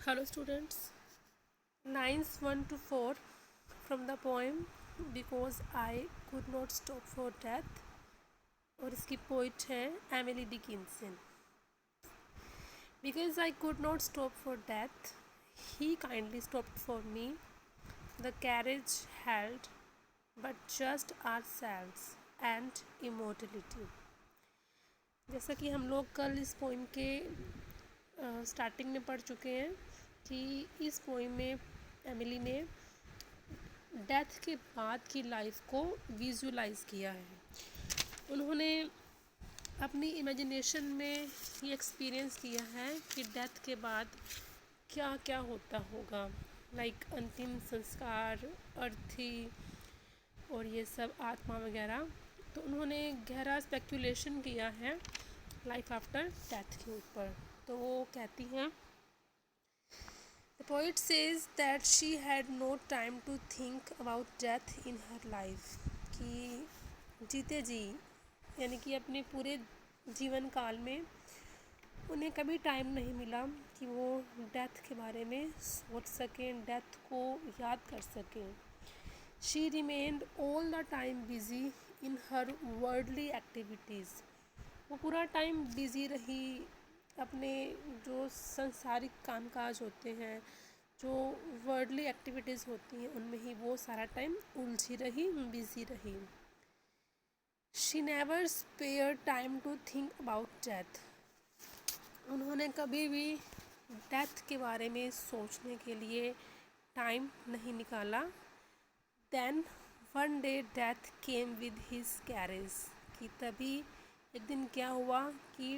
Hello students, lines 1 to 4 from the poem Because I Could Not Stop for Death और इसकी poet है Emily Dickinson. Because I could not stop for death, he kindly stopped for me. The carriage held but just ourselves and immortality। जैसा कि हम लोग कल इस poem के स्टार्टिंग में पढ़ चुके हैं कि इस पोइम में एमिली ने डेथ के बाद की लाइफ को विजुअलाइज किया है। उन्होंने अपनी इमेजिनेशन में ये एक्सपीरियंस किया है कि डेथ के बाद क्या क्या होता होगा, लाइक अंतिम संस्कार, अर्थी और ये सब आत्मा वगैरह। तो उन्होंने गहरा स्पेक्यूलेशन किया है लाइफ आफ्टर डेथ के ऊपर। तो वो कहती हैं, The poet says that she had no time to think about death in her life। कि जीते जी यानी कि अपने पूरे जीवन काल में उन्हें कभी टाइम नहीं मिला कि वो डेथ के बारे में सोच सकें, डेथ को याद कर सकें। She remained all the time busy in her worldly activities। वो पूरा टाइम बिज़ी रही, अपने जो संसारिक कामकाज होते हैं, जो वर्ल्डली एक्टिविटीज़ होती हैं, उनमें ही वो सारा टाइम उलझी रही, बिज़ी रही। She never spare time to think about death. उन्होंने कभी भी डेथ के बारे में सोचने के लिए टाइम नहीं निकाला। Then one day death came with his carriage. कि तभी एक दिन क्या हुआ कि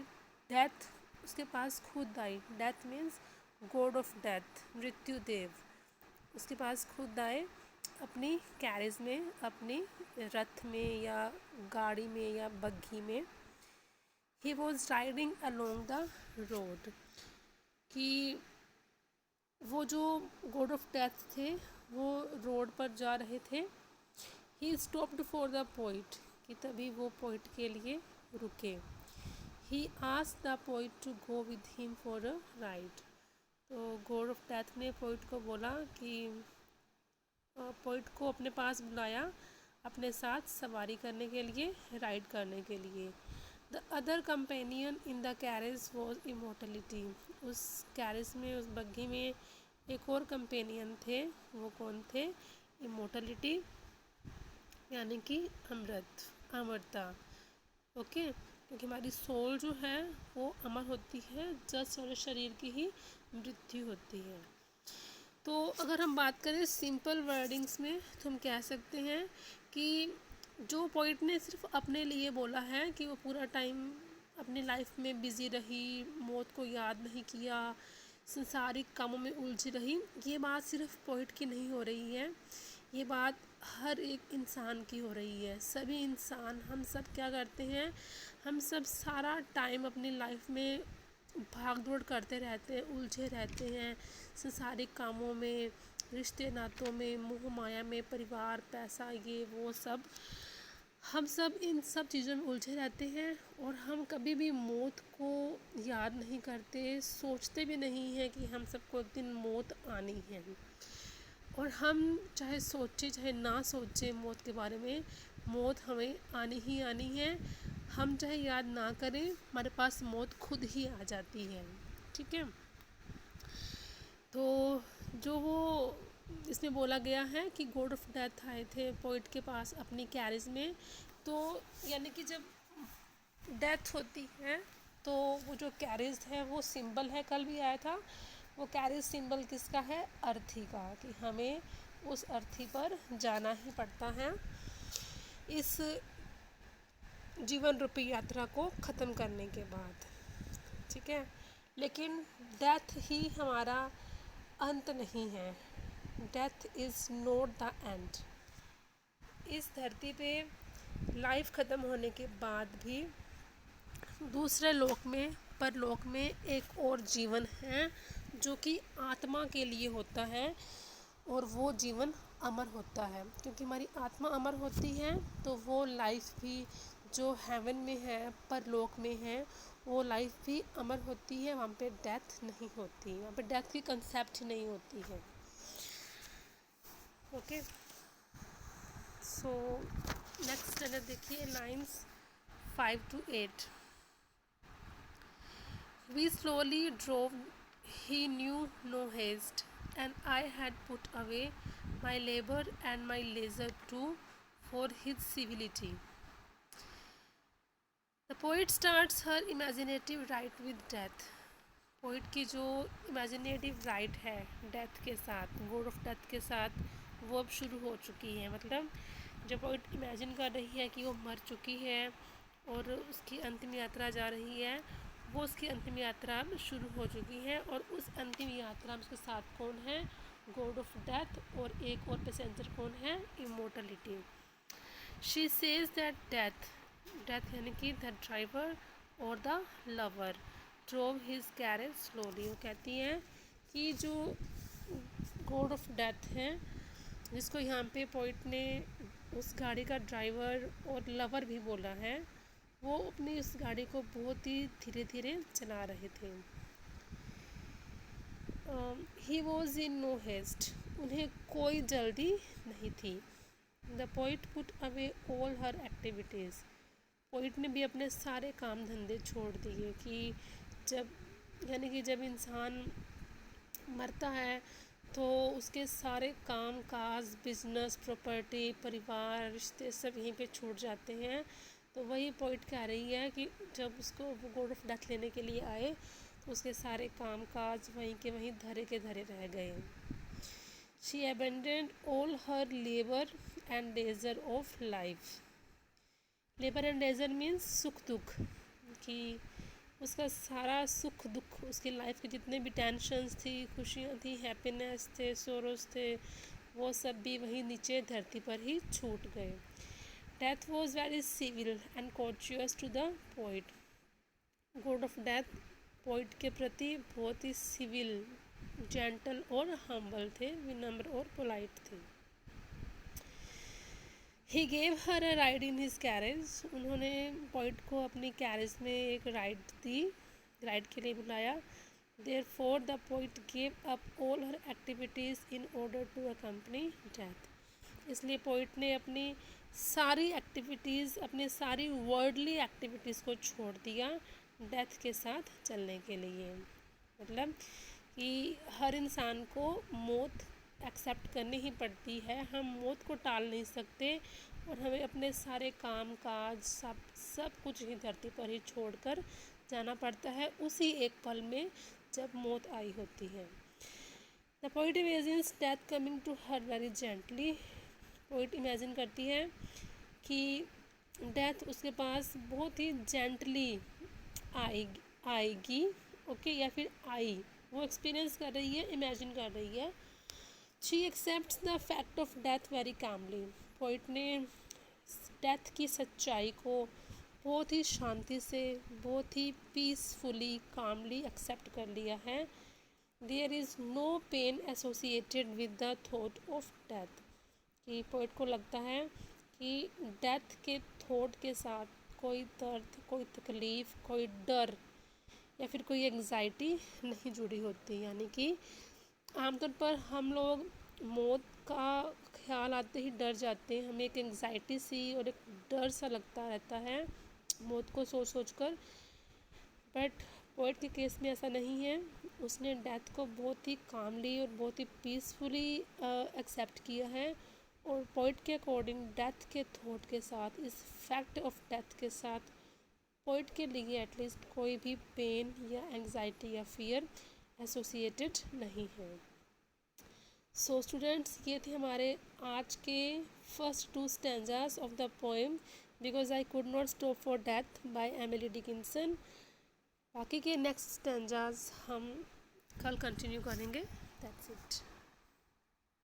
डेथ उसके पास खुद आई। Death means god of death, मृत्यु देव। उसके पास खुद आए अपनी कैरेज में, अपनी रथ में या गाड़ी में या बग्घी में। He was riding along the road. कि वो जो गॉड ऑफ डेथ थे वो रोड पर जा रहे थे। He stopped for the poet. कि तभी वो पोइट के लिए रुके। He asked the poet to go with him for a ride. तो गॉड ऑफ डेथ ने पोइट को बोला कि पोइट को अपने पास बुलाया अपने साथ सवारी करने के लिए, राइड करने के लिए। The other companion in the carriage was immortality. उस कैरेज में, उस बग्घी में एक और कंपेनियन थे। वो कौन थे? इमोर्टलिटी यानी कि अमृत, अमरता। ओके, क्योंकि हमारी सोल जो है वो अमर होती है, जस्ट हमारे शरीर की ही मृत्यु होती है। तो अगर हम बात करें सिंपल वर्डिंग्स में तो हम कह सकते हैं कि जो पोइट ने सिर्फ अपने लिए बोला है कि वो पूरा टाइम अपनी लाइफ में बिज़ी रही, मौत को याद नहीं किया, संसारिक कामों में उलझी रही, ये बात सिर्फ पोइट की नहीं हो रही है, ये बात हर एक इंसान की हो रही है। सभी इंसान, हम सब क्या करते हैं, हम सब सारा टाइम अपनी लाइफ में भाग दौड़ करते रहते हैं, उलझे रहते हैं संसारिक कामों में, रिश्ते नातों में, मोह माया में, परिवार, पैसा, ये वो सब। हम सब इन सब चीज़ों में उलझे रहते हैं और हम कभी भी मौत को याद नहीं करते, सोचते भी नहीं हैं कि हम सबको एक दिन मौत आनी है। और हम चाहे सोचें चाहे ना सोचें मौत के बारे में, मौत हमें आनी ही आनी है। हम चाहे याद ना करें, हमारे पास मौत खुद ही आ जाती है। ठीक है, तो जो वो इसमें बोला गया है कि गॉड ऑफ डेथ आए थे पोइट के पास अपनी कैरेज में। तो यानी कि जब डेथ होती है तो वो जो कैरेज है वो सिंबल है, कल भी आया था। वो कैरेज सिंबल किसका है? अर्थी का। कि हमें उस अर्थी पर जाना ही पड़ता है इस जीवन रूपी यात्रा को ख़त्म करने के बाद। ठीक है, लेकिन डेथ ही हमारा अंत नहीं है। Death is not the end. इस धरती पे लाइफ ख़त्म होने के बाद भी दूसरे लोक में, परलोक में एक और जीवन है जो कि आत्मा के लिए होता है और वो जीवन अमर होता है। क्योंकि हमारी आत्मा अमर होती है तो वो लाइफ भी जो हेवन में है, परलोक में है, वो लाइफ भी अमर होती है, वहाँ पे डेथ नहीं होती, वहाँ पे डेथ की कंसेप्ट नहीं होती है। ओके, सो नेक्स्ट स्टैंडर्ड देखिए, lines 5 to 8। We slowly drove, he knew no haste, and I had put away my labor and my leisure too for his civility. The poet starts her imaginative ride with death. Poet की जो imaginative ride है death के साथ, God of death के साथ, वो अब शुरू हो चुकी है। मतलब जब पोइट इमेजिन कर रही है कि वो मर चुकी है और उसकी अंतिम यात्रा जा रही है, वो उसकी अंतिम यात्रा अब शुरू हो चुकी है। और उस अंतिम यात्रा में उसके साथ कौन है? गॉड ऑफ डेथ, और एक और पैसेंजर कौन है? Immortality. She says that death, death यानी कि द ड्राइवर और the lover drove his carriage slowly. वो कहती हैं कि जो गॉड ऑफ डेथ है, जिसको यहाँ पे पोइट ने उस गाड़ी का ड्राइवर और लवर भी बोला है, वो अपनी उस गाड़ी को बहुत ही धीरे धीरे चला रहे थे। He was in no haste, उन्हें कोई जल्दी नहीं थी। The poet put away all her activities, poet ने भी अपने सारे काम धंधे छोड़ दिए। कि जब यानी कि जब इंसान मरता है तो उसके सारे काम काज, बिजनेस, प्रॉपर्टी, परिवार, रिश्ते सब यहीं पे छूट जाते हैं। तो वही पॉइंट कह रही है कि जब उसको वो गॉड ऑफ डेथ लेने के लिए आए तो उसके सारे काम काज वहीं के वहीं धरे के धरे रह गए। She abandoned all her labour and leisure of life. Labour and leisure means सुख दुख, कि उसका सारा सुख दुख, उसकी लाइफ के जितने भी टेंशन्स थी, खुशियाँ थी, हैप्पीनेस थे, सोरोस थे, वो सब भी वहीं नीचे धरती पर ही छूट गए। Death was very civil and courteous to the poet. God of death poet के प्रति बहुत ही सिविल, जेंटल और हम्बल थे, विनम्र और पोलाइट थे। He gave her a ride in his carriage, उन्होंने पोइट को अपनी कैरेज में एक राइड दी, राइड के लिए बुलाया। Therefore the poet gave up all her activities in order to accompany death, इसलिए पोइट ने अपनी सारी एक्टिविटीज़, अपनी सारी वर्ल्डली एक्टिविटीज़ को छोड़ दिया डेथ के साथ चलने के लिए। मतलब कि हर इंसान को मौत एक्सेप्ट करनी ही पड़ती है, हम मौत को टाल नहीं सकते, और हमें अपने सारे काम काज सब कुछ ही धरती पर ही छोड़कर जाना पड़ता है उसी एक पल में जब मौत आई होती है। The poet imagines death coming to her very gently, poet imagine करती है कि डेथ उसके पास बहुत ही जेंटली आएगी, ओके, या फिर आई, वो एक्सपीरियंस कर रही है, इमेजिन कर रही है। She accepts the fact of death very calmly, poet ने डेथ की सच्चाई को बहुत ही शांति से, बहुत ही पीसफुली, कामली एक्सेप्ट कर लिया है। There is no pain associated with the thought of death, कि पोइट को लगता है कि डेथ के थॉट के साथ कोई दर्द, कोई तकलीफ़, कोई डर या फिर कोई एंग्जाइटी नहीं जुड़ी होती। यानी कि आमतौर पर हम लोग मौत का ख्याल आते ही डर जाते हैं, हमें एक एंग्जाइटी सी और एक डर सा लगता रहता है मौत को सोच कर। बट पोइट के केस में ऐसा नहीं है, उसने डेथ को बहुत ही कामली और बहुत ही पीसफुली एक्सेप्ट किया है। और पोइट के अकॉर्डिंग डेथ के थॉट के साथ, इस फैक्ट ऑफ डेथ के साथ पोइट के लिए एटलीस्ट कोई भी पेन या एंग्जाइटी या फियर एसोसिएटेड नहीं है। सो स्टूडेंट्स, ये थे हमारे आज के first 2 stanzas of the poem because I could not stop for death by Emily Dickinson. बाकी के नेक्स्ट स्टैंजास हम कल कंटिन्यू करेंगे। That's it.